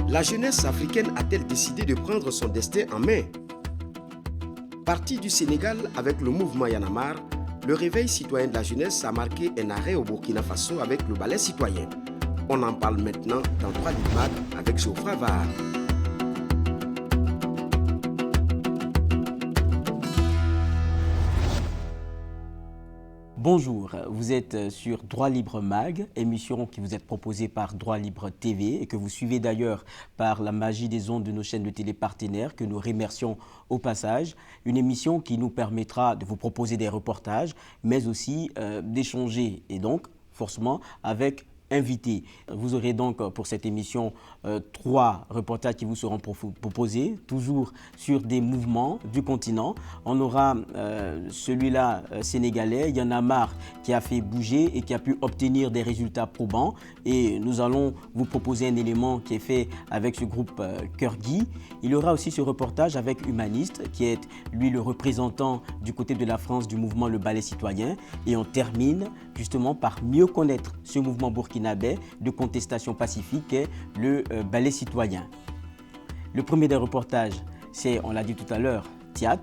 La jeunesse africaine a-t-elle décidé de prendre son destin en main? Parti du Sénégal avec le mouvement Y en a marre, le réveil citoyen de la jeunesse a marqué un arrêt au Burkina Faso avec le ballet citoyen. On en parle maintenant dans 3 Libre Mag avec Geoffroy Var. Bonjour, vous êtes sur Droit Libre Mag, émission qui vous est proposée par Droit Libre TV et que vous suivez d'ailleurs par la magie des ondes de nos chaînes de télé partenaires que nous remercions au passage. Une émission qui nous permettra de vous proposer des reportages, mais aussi d'échanger et donc forcément avec invités. Vous aurez donc pour cette émission 3 reportages qui vous seront proposés, toujours sur des mouvements du continent. On aura celui-là sénégalais, Y en a marre, qui a fait bouger et qui a pu obtenir des résultats probants. Et nous allons vous proposer un élément qui est fait avec ce groupe Cœur Guy. Il y aura aussi ce reportage avec Humaniste, qui est lui le représentant du côté de la France du mouvement Le Ballet Citoyen. Et on termine justement par mieux connaître ce mouvement burkinabé de contestation pacifique est le Ballet Citoyen. Le premier des reportages, c'est, on l'a dit tout à l'heure, Tiat,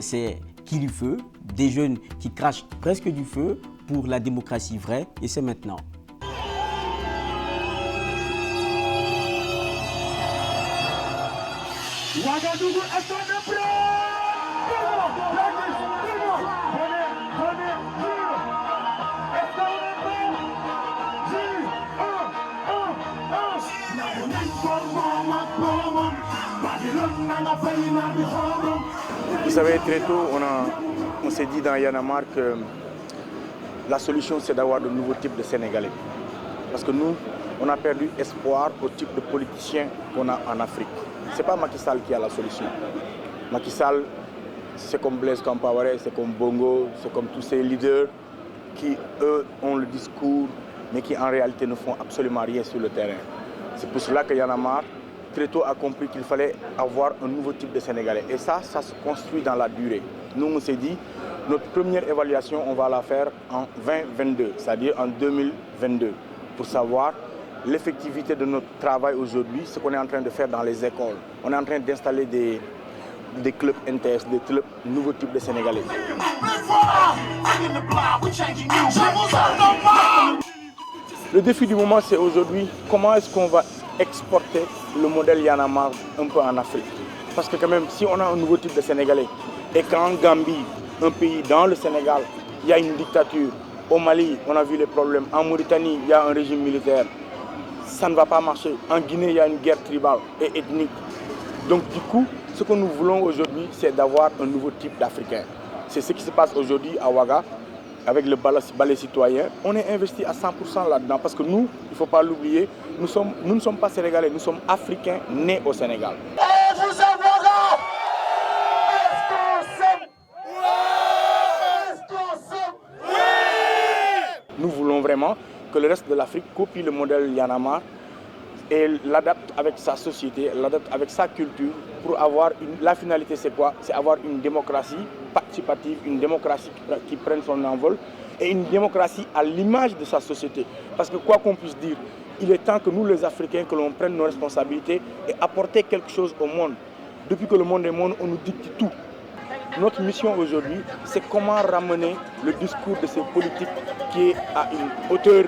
c'est Kilifeu, des jeunes qui crachent presque du feu pour la démocratie vraie, et c'est maintenant. Ouagadougou, est-ce qu'on est prêt? Vous savez, très tôt, on s'est dit dans Y en a marre que la solution, c'est d'avoir de nouveaux types de Sénégalais. Parce que nous, on a perdu espoir au type de politiciens qu'on a en Afrique. Ce n'est pas Macky Sall qui a la solution. Macky Sall, c'est comme Blaise Compaoré, c'est comme Bongo, c'est comme tous ces leaders qui, eux, ont le discours, mais qui en réalité ne font absolument rien sur le terrain. C'est pour cela que Y en a marre, très tôt, a compris qu'il fallait avoir un nouveau type de Sénégalais. Et ça se construit dans la durée. Nous, on s'est dit, notre première évaluation, on va la faire en 2022, c'est-à-dire en 2022, pour savoir l'effectivité de notre travail aujourd'hui, ce qu'on est en train de faire dans les écoles. On est en train d'installer des clubs NTS, des clubs nouveaux types de Sénégalais. Le défi du moment, c'est aujourd'hui comment est-ce qu'on va exporter le modèle Y en a marre un peu en Afrique. Parce que quand même, si on a un nouveau type de Sénégalais et qu'en Gambie, un pays dans le Sénégal, il y a une dictature, au Mali, on a vu les problèmes, en Mauritanie, il y a un régime militaire, ça ne va pas marcher. En Guinée, il y a une guerre tribale et ethnique. Donc du coup, ce que nous voulons aujourd'hui, c'est d'avoir un nouveau type d'Africain. C'est ce qui se passe aujourd'hui à Ouaga, avec le ballet citoyen. On est investi à 100% là-dedans parce que nous, il ne faut pas l'oublier, nous ne sommes pas Sénégalais, nous sommes Africains nés au Sénégal. Et vous êtes Ouaga! Nous voulons vraiment que le reste de l'Afrique copie le modèle Y en a marre et l'adapte avec sa société, l'adapte avec sa culture pour avoir la finalité c'est quoi? C'est avoir une démocratie participative, une démocratie qui prenne son envol et une démocratie à l'image de sa société. Parce que quoi qu'on puisse dire, il est temps que nous les Africains, que l'on prenne nos responsabilités et apporter quelque chose au monde. Depuis que le monde est monde, on nous dicte tout. Notre mission aujourd'hui, c'est comment ramener le discours de ces politiques qui est à une hauteur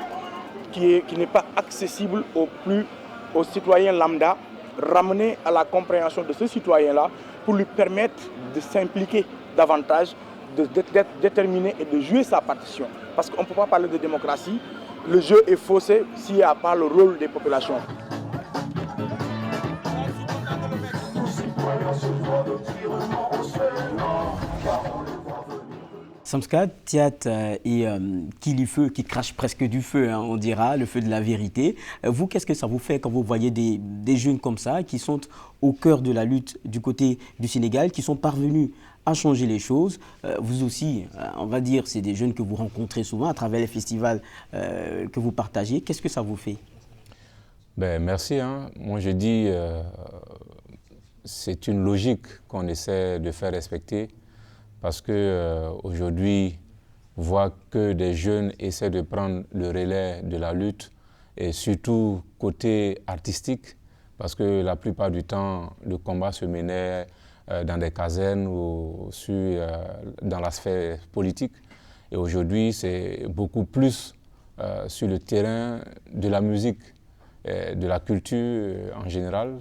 qui n'est pas accessible aux citoyens lambda, ramener à la compréhension de ce citoyen-là pour lui permettre de s'impliquer davantage, d'être déterminé et de jouer sa partition. Parce qu'on ne peut pas parler de démocratie, le jeu est faussé s'il n'y a pas le rôle des populations. Samska, Tiat et Kilifeu qui crache presque du feu, hein, on dira, le feu de la vérité. Vous, qu'est-ce que ça vous fait quand vous voyez des jeunes comme ça qui sont au cœur de la lutte du côté du Sénégal, qui sont parvenus à changer les choses? Vous aussi, on va dire, c'est des jeunes que vous rencontrez souvent à travers les festivals que vous partagez. Qu'est-ce que ça vous fait? Merci. Moi, je dis, c'est une logique qu'on essaie de faire respecter. Parce qu'aujourd'hui, voir que des jeunes essaient de prendre le relais de la lutte, et surtout côté artistique, parce que la plupart du temps, le combat se menait dans des casernes ou dans la sphère politique. Et aujourd'hui, c'est beaucoup plus sur le terrain de la musique, de la culture en général,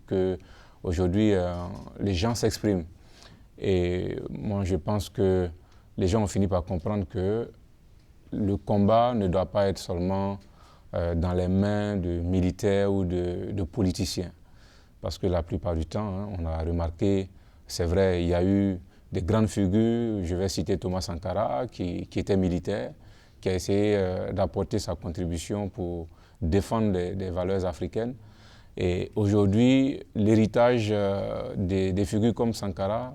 que aujourd'hui les gens s'expriment. Et moi, je pense que les gens ont fini par comprendre que le combat ne doit pas être seulement dans les mains de militaires ou de politiciens. Parce que la plupart du temps, on a remarqué, c'est vrai, il y a eu des grandes figures, je vais citer Thomas Sankara, qui était militaire, qui a essayé d'apporter sa contribution pour défendre des valeurs africaines. Et aujourd'hui, l'héritage des figures comme Sankara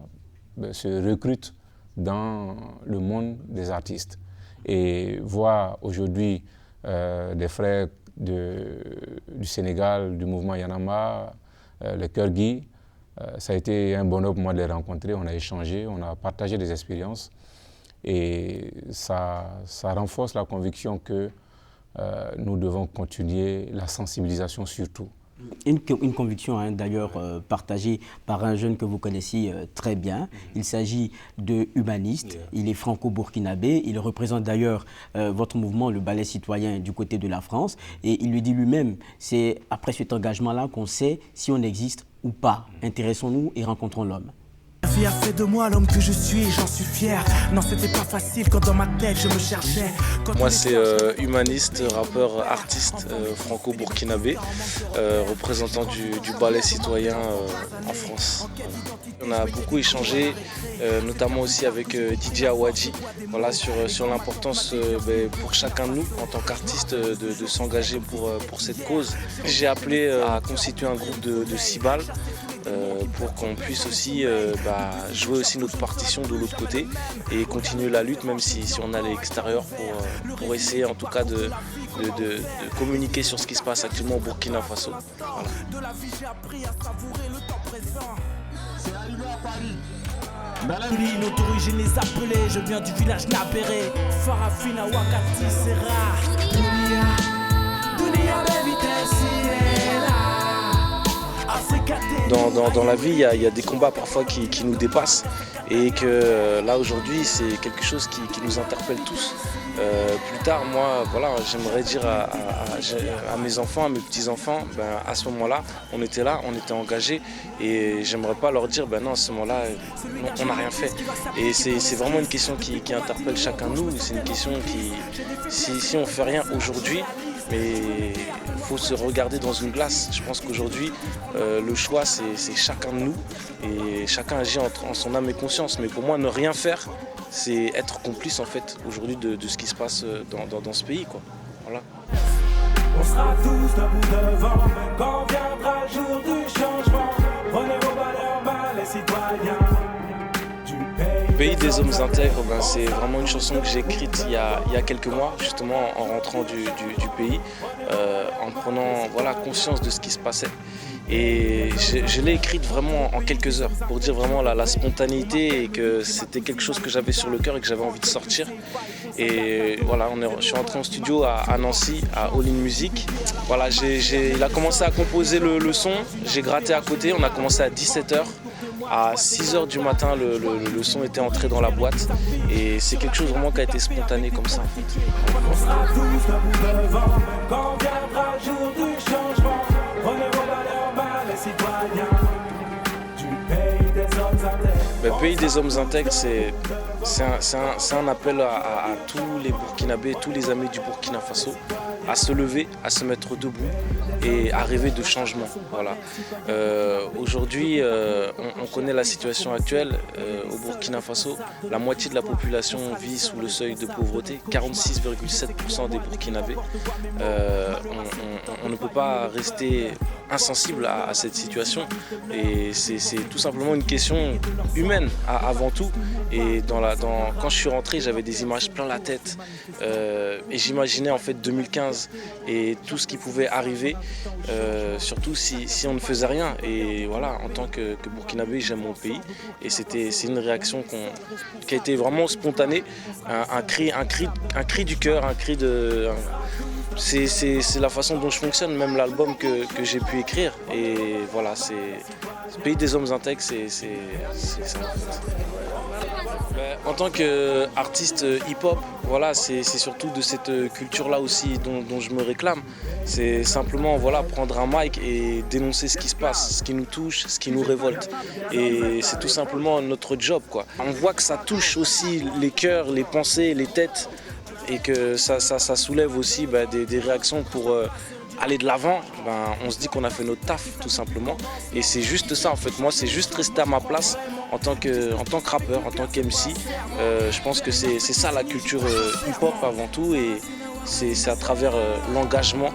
se recrute dans le monde des artistes. Et voir aujourd'hui des frères du Sénégal, du mouvement Y en a marre, le Cœur Guy, ça a été un bonheur pour moi de les rencontrer. On a échangé, on a partagé des expériences et ça renforce la conviction que nous devons continuer la sensibilisation surtout. Une conviction d'ailleurs partagée par un jeune que vous connaissiez très bien. Il s'agit de Humaniste, il est franco-burkinabé, il représente d'ailleurs votre mouvement, le Ballet citoyen du côté de la France. Et il lui dit lui-même, c'est après cet engagement-là qu'on sait si on existe ou pas. Intéressons-nous et rencontrons l'homme. La vie a fait de moi l'homme que je suis, j'en suis fier. Non, c'était pas facile quand dans ma tête je me cherchais. Moi, c'est Humaniste, rappeur, artiste franco-burkinabé, représentant du ballet citoyen en France. On a beaucoup échangé, notamment aussi avec DJ Awadji, voilà, sur l'importance pour chacun de nous, en tant qu'artiste, de s'engager pour cette cause. J'ai appelé à constituer un groupe de 6 balles. Pour qu'on puisse aussi jouer aussi notre partition de l'autre côté et continuer la lutte, même si on est à l'extérieur, pour essayer en tout cas de communiquer sur ce qui se passe actuellement au Burkina Faso. Voilà. C'est arrivé à Paris. Notre origine les appelés, je viens du village Nabéré. Farafina, Wakati, Serra. Dunia, Dans la vie, il y a des combats parfois qui nous dépassent et que là aujourd'hui c'est quelque chose qui nous interpelle tous. Plus tard, moi, voilà, j'aimerais dire à mes enfants, à mes petits-enfants, à ce moment-là, on était là, on était engagés et j'aimerais pas leur dire, non, à ce moment-là, on n'a rien fait. Et c'est vraiment une question qui interpelle chacun de nous. C'est une question qui, si on fait rien aujourd'hui, mais il faut se regarder dans une glace. Je pense qu'aujourd'hui, le choix, c'est chacun de nous et chacun agit en son âme et conscience. Mais pour moi, ne rien faire, c'est être complice en fait aujourd'hui de ce qui se passe dans ce pays, quoi. Voilà. On sera tous debout devant quand viendra le jour du changement. Prenez vos valeurs, balais citoyens. Pays des hommes intègres, c'est vraiment une chanson que j'ai écrite il y a quelques mois, justement en rentrant du pays, en prenant conscience de ce qui se passait. Et je l'ai écrite vraiment en quelques heures, pour dire vraiment la spontanéité et que c'était quelque chose que j'avais sur le cœur et que j'avais envie de sortir. Et voilà, je suis rentré en studio à Nancy, à All In Music. Voilà, il a commencé à composer le son, j'ai gratté à côté, on a commencé à 17h. À 6h du matin, le son était entré dans la boîte et c'est quelque chose vraiment qui a été spontané comme ça en fait. On sera tous debout devant quand viendra le jour du changement. Prenez vos valeurs, balais citoyens du pays des hommes intègres. Le pays des hommes intègres, c'est un appel à tous les Burkinabés, tous les amis du Burkina Faso, à se lever, à se mettre debout et à rêver de changement. Voilà. Aujourd'hui, on connaît la situation actuelle au Burkina Faso. La moitié de la population vit sous le seuil de pauvreté, 46,7% des Burkinabés. On ne peut pas rester insensible à cette situation et c'est tout simplement une question humaine avant tout. Et quand je suis rentré, j'avais des images plein la tête et j'imaginais en fait 2015 et tout ce qui pouvait arriver, surtout si on ne faisait rien. Et voilà, en tant que Burkinabé, j'aime mon pays et c'est une réaction qui a été vraiment spontanée, un cri du cœur, un cri c'est la façon dont je fonctionne, même l'album que j'ai pu écrire. Et voilà, c'est Pays des hommes intègres, c'est ça. En tant qu'artiste hip-hop, voilà, c'est surtout de cette culture-là aussi dont je me réclame. C'est simplement voilà, prendre un mic et dénoncer ce qui se passe, ce qui nous touche, ce qui nous révolte. Et c'est tout simplement notre job, quoi. On voit que ça touche aussi les cœurs, les pensées, les têtes, et que ça soulève aussi des réactions pour aller de l'avant. On se dit qu'on a fait notre taf, tout simplement. Et c'est juste ça, en fait. Moi, c'est juste rester à ma place en tant que rappeur, en tant qu'MC. Je pense que c'est ça la culture hip-hop avant tout. Et c'est à travers l'engagement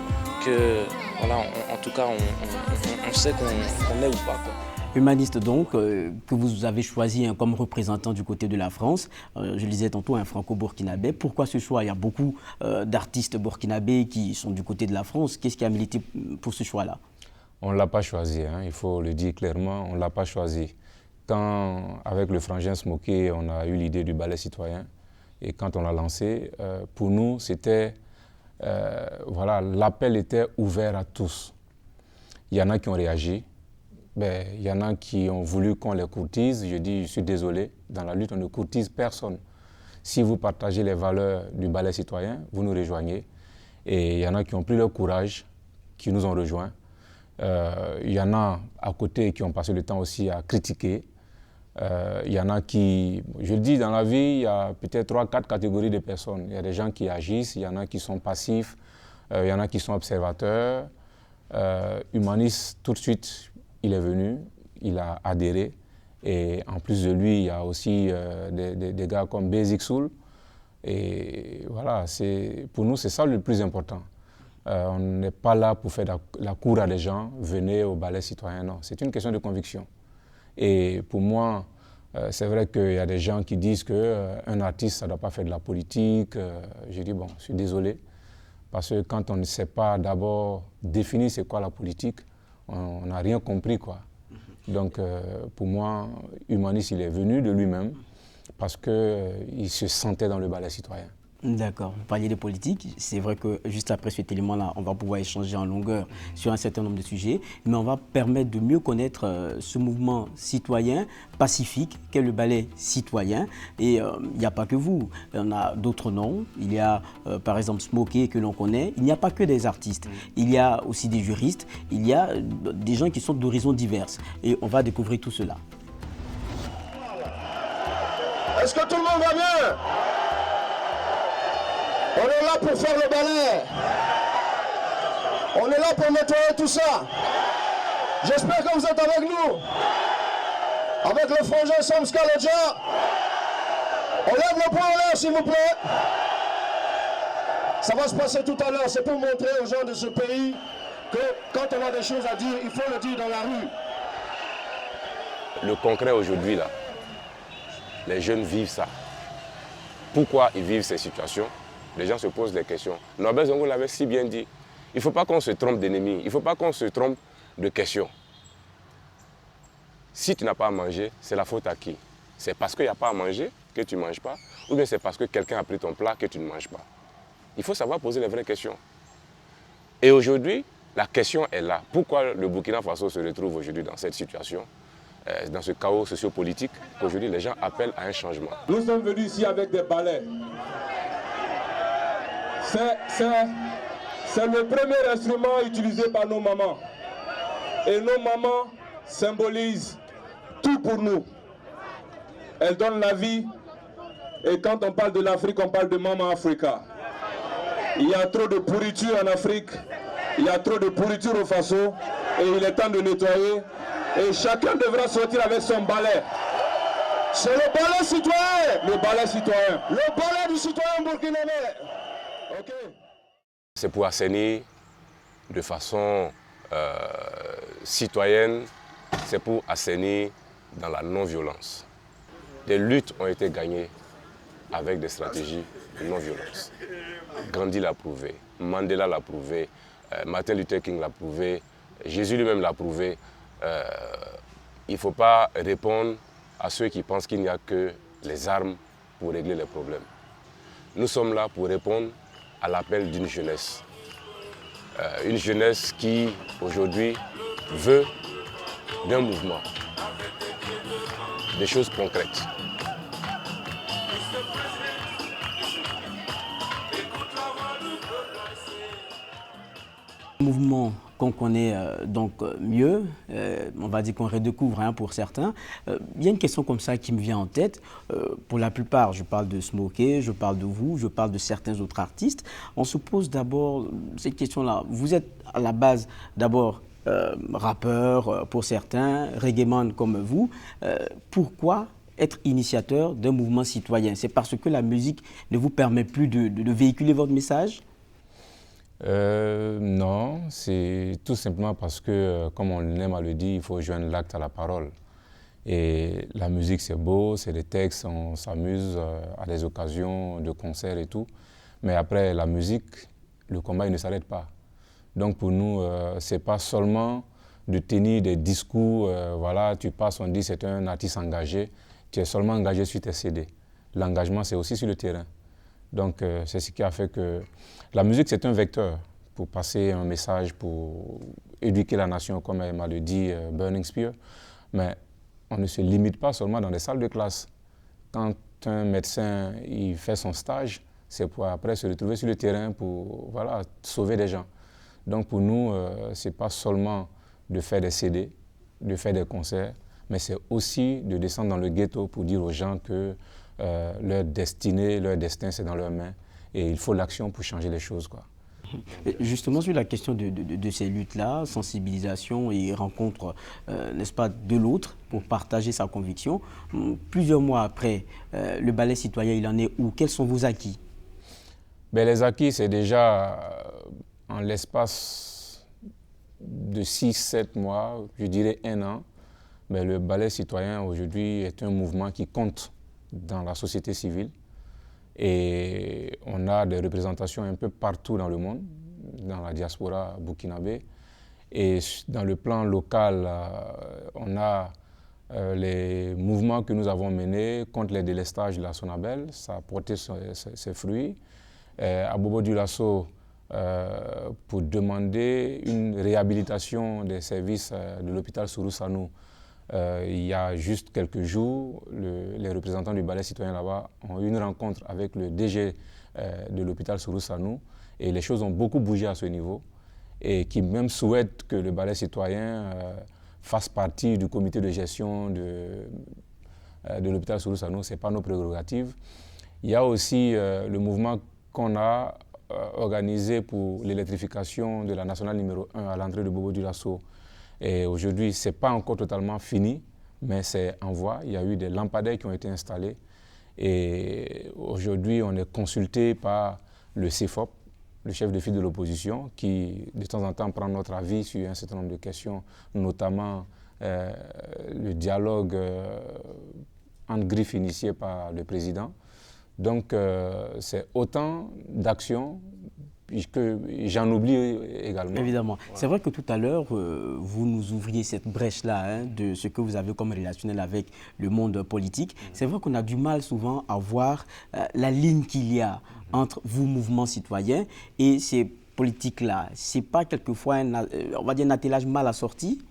que, voilà, en tout cas, on sait qu'on est ou pas, quoi. Humaniste donc, que vous avez choisi comme représentant du côté de la France. Je le disais tantôt, un franco-burkinabé. Pourquoi ce choix? Il y a beaucoup d'artistes burkinabés qui sont du côté de la France. Qu'est-ce qui a milité pour ce choix-là? On ne l'a pas choisi, hein, il faut le dire clairement, on ne l'a pas choisi. Quand, avec le frangin Smokey, on a eu l'idée du ballet citoyen, et quand on l'a lancé, pour nous, c'était, voilà, l'appel était ouvert à tous. Il y en a qui ont réagi. Il y en a qui ont voulu qu'on les courtise. Je dis, je suis désolé, dans la lutte, on ne courtise personne. Si vous partagez les valeurs du ballet citoyen, vous nous rejoignez. Et il y en a qui ont pris leur courage, qui nous ont rejoints. Il y en a à côté qui ont passé le temps aussi à critiquer. Il y en a qui, je le dis, dans la vie, il y a peut-être 3-4 catégories de personnes. Il y a des gens qui agissent, il y en a qui sont passifs, il y en a qui sont observateurs. Humaniste, tout de suite, il est venu, il a adhéré, et en plus de lui, il y a aussi des gars comme Basic Soul. Et voilà, pour nous, c'est ça le plus important. On n'est pas là pour faire la cour à des gens, venez au ballet citoyen, non. C'est une question de conviction. Et pour moi, c'est vrai qu'il y a des gens qui disent qu'un artiste, ça ne doit pas faire de la politique. Je dis, bon, je suis désolé, parce que quand on ne sait pas d'abord définir c'est quoi la politique, on n'a rien compris, quoi. Donc, pour moi, Humaniste, il est venu de lui-même parce qu'il se sentait dans le ballet citoyen. D'accord. Vous parliez de politique. C'est vrai que juste après cet élément-là, on va pouvoir échanger en longueur sur un certain nombre de sujets, mais on va permettre de mieux connaître ce mouvement citoyen pacifique qu'est le ballet citoyen. Et il n'y a pas que vous. Il y en a d'autres noms. Il y a par exemple Smokey que l'on connaît. Il n'y a pas que des artistes. Il y a aussi des juristes. Il y a des gens qui sont d'horizons diverses. Et on va découvrir tout cela. Est-ce que tout le monde va bien? On est là pour faire le balai. On est là pour nettoyer tout ça. J'espère que vous êtes avec nous. Avec le frangin Sam Scaloggia. On lève le poing en l'air, s'il vous plaît. Ça va se passer tout à l'heure. C'est pour montrer aux gens de ce pays que quand on a des choses à dire, il faut le dire dans la rue. Le concret aujourd'hui, là, les jeunes vivent ça. Pourquoi ils vivent ces situations? Les gens se posent des questions. Norbert Zongo l'avait si bien dit. Il ne faut pas qu'on se trompe d'ennemis. Il ne faut pas qu'on se trompe de questions. Si tu n'as pas à manger, c'est la faute à qui? C'est parce qu'il n'y a pas à manger que tu ne manges pas? Ou bien c'est parce que quelqu'un a pris ton plat que tu ne manges pas? Il faut savoir poser les vraies questions. Et aujourd'hui, la question est là. Pourquoi le Burkina Faso se retrouve aujourd'hui dans cette situation, dans ce chaos sociopolitique, qu'aujourd'hui les gens appellent à un changement? Nous sommes venus ici avec des balais. C'est le premier instrument utilisé par nos mamans. Et nos mamans symbolisent tout pour nous. Elles donnent la vie. Et quand on parle de l'Afrique, on parle de Maman Africa. Il y a trop de pourriture en Afrique. Il y a trop de pourriture au Faso. Et il est temps de nettoyer. Et chacun devra sortir avec son balai. C'est le balai citoyen. Le balai citoyen. Le balai du citoyen burkinabé. Okay. C'est pour assainir de façon citoyenne, c'est pour assainir dans la non-violence. Des luttes ont été gagnées avec des stratégies de non-violence. Gandhi l'a prouvé, Mandela l'a prouvé, Martin Luther King l'a prouvé, Jésus lui-même l'a prouvé. Il ne faut pas répondre à ceux qui pensent qu'il n'y a que les armes pour régler les problèmes. Nous sommes là pour répondre à l'appel d'une jeunesse Une jeunesse qui, aujourd'hui, veut d'un mouvement, des choses concrètes. Un mouvement qu'on connaît mieux, on va dire qu'on redécouvre pour certains. Il y a une question comme ça qui me vient en tête. Pour la plupart, je parle de Smokey, je parle de vous, je parle de certains autres artistes. On se pose d'abord cette question-là. Vous êtes à la base d'abord rappeur pour certains, reggaeman comme vous. Pourquoi être initiateur d'un mouvement citoyen? C'est parce que la musique ne vous permet plus de véhiculer votre message? Non, c'est tout simplement parce que, comme on aime à le dire, il faut joindre l'acte à la parole. Et la musique, c'est beau, c'est des textes, on s'amuse à des occasions de concerts et tout. Mais après la musique, le combat il ne s'arrête pas. Donc pour nous, c'est pas seulement de tenir des discours, voilà, tu passes, on dit c'est un artiste engagé, tu es seulement engagé sur tes CD. L'engagement, c'est aussi sur le terrain. Donc c'est ce qui a fait que la musique, c'est un vecteur pour passer un message, pour éduquer la nation, comme elle m'a le dit Burning Spear. Mais on ne se limite pas seulement dans des salles de classe. Quand un médecin il fait son stage, c'est pour après se retrouver sur le terrain pour voilà, sauver des gens. Donc pour nous, ce n'est pas seulement de faire des CD, de faire des concerts, mais c'est aussi de descendre dans le ghetto pour dire aux gens que leur destinée, leur destin, c'est dans leurs mains. Et il faut l'action pour changer les choses, quoi. Justement, sur la question de ces luttes-là, sensibilisation et rencontre, n'est-ce pas, de l'autre pour partager sa conviction. Plusieurs mois après, le ballet citoyen, il en est où? Quels sont vos acquis? Ben, les acquis, c'est déjà en l'espace de 6-7 mois, je dirais 1 an, ben, le ballet citoyen aujourd'hui est un mouvement qui compte dans la société civile. Et on a des représentations un peu partout dans le monde, dans la diaspora burkinabé. Et dans le plan local, on a les mouvements que nous avons menés contre les délestages de la Sonabel. Ça a porté ses fruits. À Bobo-Dioulasso, pour demander une réhabilitation des services de l'hôpital Sourou-Sanou, il y a juste quelques jours, les représentants du ballet citoyen là-bas ont eu une rencontre avec le DG de l'hôpital Sourou-Sanou et les choses ont beaucoup bougé à ce niveau et qui même souhaitent que le ballet citoyen fasse partie du comité de gestion de l'hôpital Sourou-Sanou. Ce n'est pas nos prérogatives. Il y a aussi le mouvement qu'on a organisé pour l'électrification de la nationale numéro 1 à l'entrée de Bobo-Dioulasso. Et aujourd'hui, ce n'est pas encore totalement fini, mais c'est en voie. Il y a eu des lampadaires qui ont été installés. Et aujourd'hui, on est consulté par le CFOP, le chef de file de l'opposition, qui de temps en temps prend notre avis sur un certain nombre de questions, notamment le dialogue en griffe initié par le président. Donc, c'est autant d'actions que j'en oublie également. Évidemment. Ouais. C'est vrai que tout à l'heure, vous nous ouvriez cette brèche-là de ce que vous avez comme relationnel avec le monde politique. C'est vrai qu'on a du mal souvent à voir la ligne qu'il y a entre vous, mouvement citoyen, et ces politiques-là. Ce n'est pas quelquefois, on va dire, un attelage mal assorti?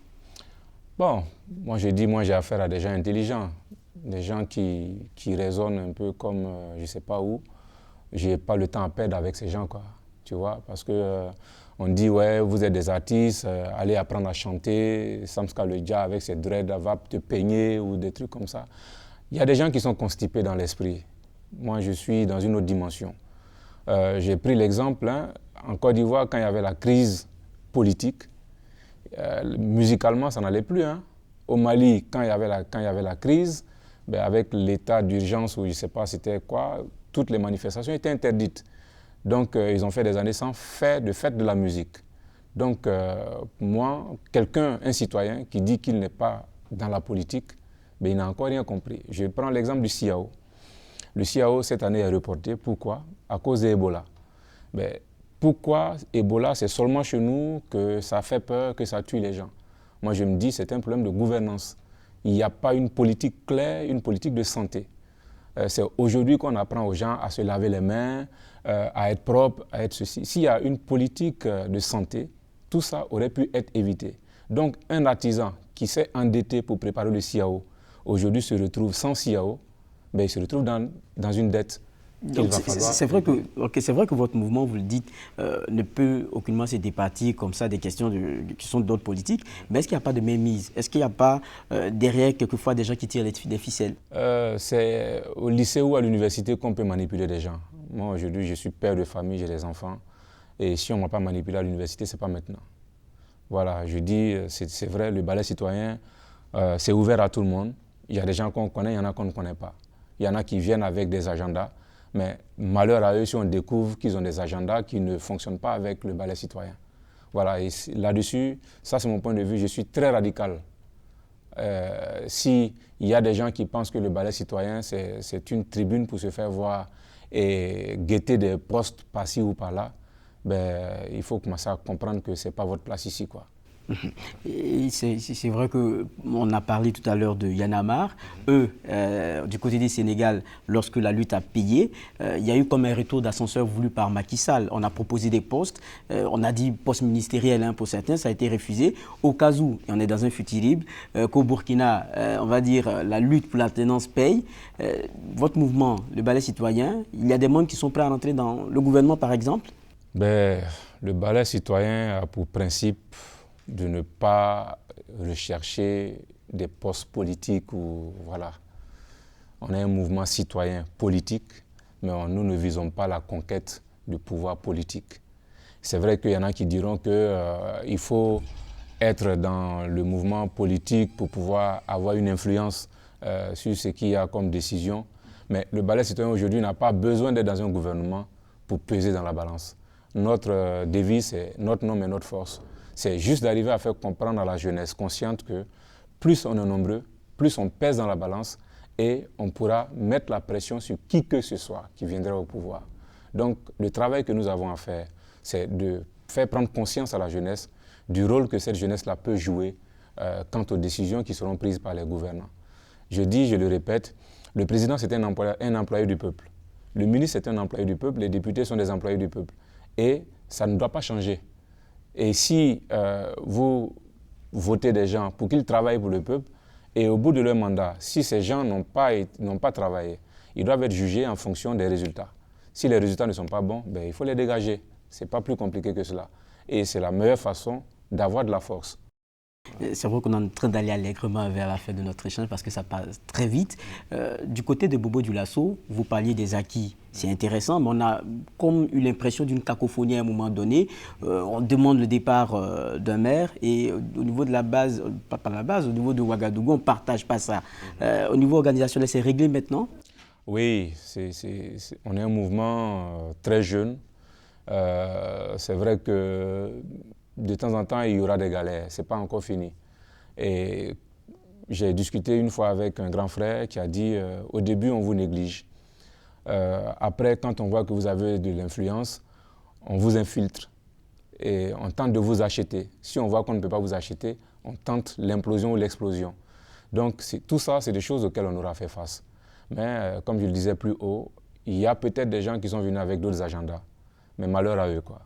Bon, moi j'ai affaire à des gens intelligents, des gens qui raisonnent un peu comme je ne sais pas où. Je n'ai pas le temps à perdre avec ces gens, quoi. Tu vois, parce que on dit ouais, vous êtes des artistes, allez apprendre à chanter, Samska le Dja avec ses dreads va te peigner ou des trucs comme ça. Il y a des gens qui sont constipés dans l'esprit. Moi, je suis dans une autre dimension. J'ai pris l'exemple, en Côte d'Ivoire, quand il y avait la crise politique, musicalement, ça n'allait plus. Au Mali, quand il y avait la crise, ben, avec l'état d'urgence ou je ne sais pas c'était quoi, toutes les manifestations étaient interdites. Donc, ils ont fait des années sans faire de fête de la musique. Donc, moi, un citoyen qui dit qu'il n'est pas dans la politique, ben, il n'a encore rien compris. Je prends l'exemple du CIAO. Le CIAO, cette année, est reporté. Pourquoi? À cause d'Ebola. Ben, pourquoi Ebola, c'est seulement chez nous que ça fait peur, que ça tue les gens? Moi, je me dis, c'est un problème de gouvernance. Il n'y a pas une politique claire, une politique de santé. C'est aujourd'hui qu'on apprend aux gens à se laver les mains, à être propre, à être ceci. S'il y a une politique de santé, tout ça aurait pu être évité. Donc un artisan qui s'est endetté pour préparer le CIAO, aujourd'hui se retrouve sans CIAO, ben, il se retrouve dans une dette. C'est vrai que votre mouvement, vous le dites, ne peut aucunement se départir comme ça des questions qui sont d'ordre politique. Mais est-ce qu'il n'y a pas de mainmise? Est-ce qu'il n'y a pas derrière quelquefois des gens qui tirent des ficelles? C'est au lycée ou à l'université qu'on peut manipuler des gens. Moi aujourd'hui je suis père de famille, j'ai des enfants. Et si on ne m'a pas manipulé à l'université, ce n'est pas maintenant. Voilà, je dis, c'est vrai, le ballet citoyen, c'est ouvert à tout le monde. Il y a des gens qu'on connaît, il y en a qu'on ne connaît pas. Il y en a qui viennent avec des agendas. Mais malheur à eux si on découvre qu'ils ont des agendas qui ne fonctionnent pas avec le ballet citoyen. Voilà, et là-dessus, ça c'est mon point de vue, je suis très radical. S'il y a des gens qui pensent que le ballet citoyen c'est une tribune pour se faire voir et guetter des postes par-ci ou par-là, ben, il faut commencer à comprendre que ce n'est pas votre place ici, quoi. C'est vrai qu'on a parlé tout à l'heure de Y'en a marre. Eux, du côté du Sénégal, lorsque la lutte a payé, il y a eu comme un retour d'ascenseur voulu par Macky Sall. On a proposé des postes, on a dit poste ministériel pour certains, ça a été refusé. Au cas où, et on est dans un futurible, qu'au Burkina, on va dire, la lutte pour la tenance paye. Votre mouvement, le ballet citoyen, il y a des membres qui sont prêts à rentrer dans le gouvernement, par exemple? Ben, le ballet citoyen a pour principe de ne pas rechercher des postes politiques ou voilà. On est un mouvement citoyen politique, mais nous ne visons pas la conquête du pouvoir politique. C'est vrai qu'il y en a qui diront qu'il faut être dans le mouvement politique pour pouvoir avoir une influence sur ce qu'il y a comme décision. Mais le ballet citoyen aujourd'hui n'a pas besoin d'être dans un gouvernement pour peser dans la balance. Notre devise, c'est notre nom et notre force. C'est juste d'arriver à faire comprendre à la jeunesse consciente que plus on est nombreux, plus on pèse dans la balance et on pourra mettre la pression sur qui que ce soit qui viendrait au pouvoir. Donc le travail que nous avons à faire, c'est de faire prendre conscience à la jeunesse du rôle que cette jeunesse-là peut jouer quant aux décisions qui seront prises par les gouvernants. Je dis, je le répète, le président c'est un employé du peuple. Le ministre c'est un employé du peuple, les députés sont des employés du peuple. Et ça ne doit pas changer. Et si vous votez des gens pour qu'ils travaillent pour le peuple, et au bout de leur mandat, si ces gens n'ont pas travaillé, ils doivent être jugés en fonction des résultats. Si les résultats ne sont pas bons, ben, il faut les dégager. Ce n'est pas plus compliqué que cela. Et c'est la meilleure façon d'avoir de la force. C'est vrai qu'on est en train d'aller allègrement vers la fin de notre échange parce que ça passe très vite. Du côté de Bobo Dioulasso, vous parliez des acquis. C'est intéressant, mais on a comme eu l'impression d'une cacophonie à un moment donné. On demande le départ d'un maire et au niveau de la base, pas la base, au niveau de Ouagadougou, on ne partage pas ça. Au niveau organisationnel, c'est réglé maintenant? Oui, on est un mouvement très jeune. C'est vrai que de temps en temps, il y aura des galères. Ce n'est pas encore fini. Et j'ai discuté une fois avec un grand frère qui a dit au début, on vous néglige. Après, quand on voit que vous avez de l'influence, on vous infiltre et on tente de vous acheter. Si on voit qu'on ne peut pas vous acheter, on tente l'implosion ou l'explosion. Donc tout ça, c'est des choses auxquelles on aura fait face. Mais comme je le disais plus haut, il y a peut-être des gens qui sont venus avec d'autres agendas. Mais malheur à eux, quoi.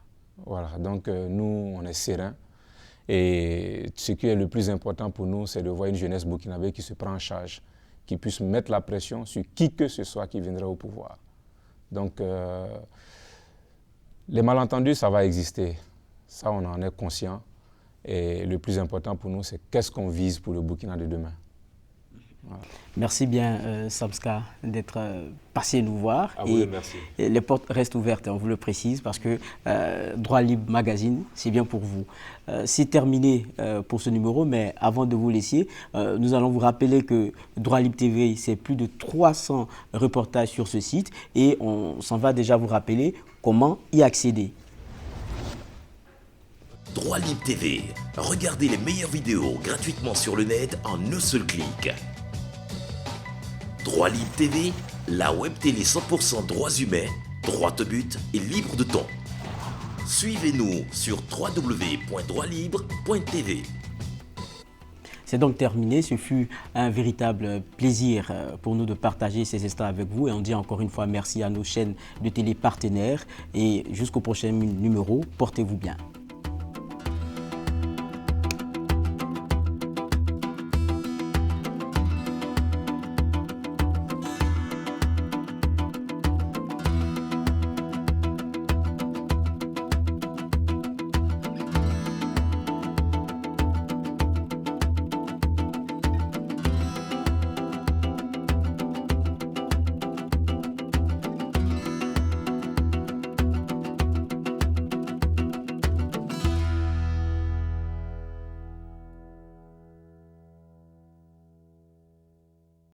Voilà, donc nous, on est sereins. Et ce qui est le plus important pour nous, c'est de voir une jeunesse burkinabé qui se prend en charge, qui puisse mettre la pression sur qui que ce soit qui viendrait au pouvoir. Donc, les malentendus, ça va exister. Ça, on en est conscient. Et le plus important pour nous, c'est qu'est-ce qu'on vise pour le Burkina de demain. Voilà. Merci bien, Samska, d'être passé nous voir. À vous, merci. Et les portes restent ouvertes, on vous le précise, parce que Droit Libre Magazine, c'est bien pour vous. C'est terminé pour ce numéro, mais avant de vous laisser, nous allons vous rappeler que Droit Libre TV, c'est plus de 300 reportages sur ce site et on s'en va déjà vous rappeler comment y accéder. Droit Libre TV, regardez les meilleures vidéos gratuitement sur le net en un seul clic. Droit Libre TV, la web télé 100% droits humains, droit au but et libre de ton. Suivez-nous sur www.droitlibre.tv. C'est donc terminé. Ce fut un véritable plaisir pour nous de partager ces instants avec vous. Et on dit encore une fois merci à nos chaînes de télé partenaires. Et jusqu'au prochain numéro, portez-vous bien.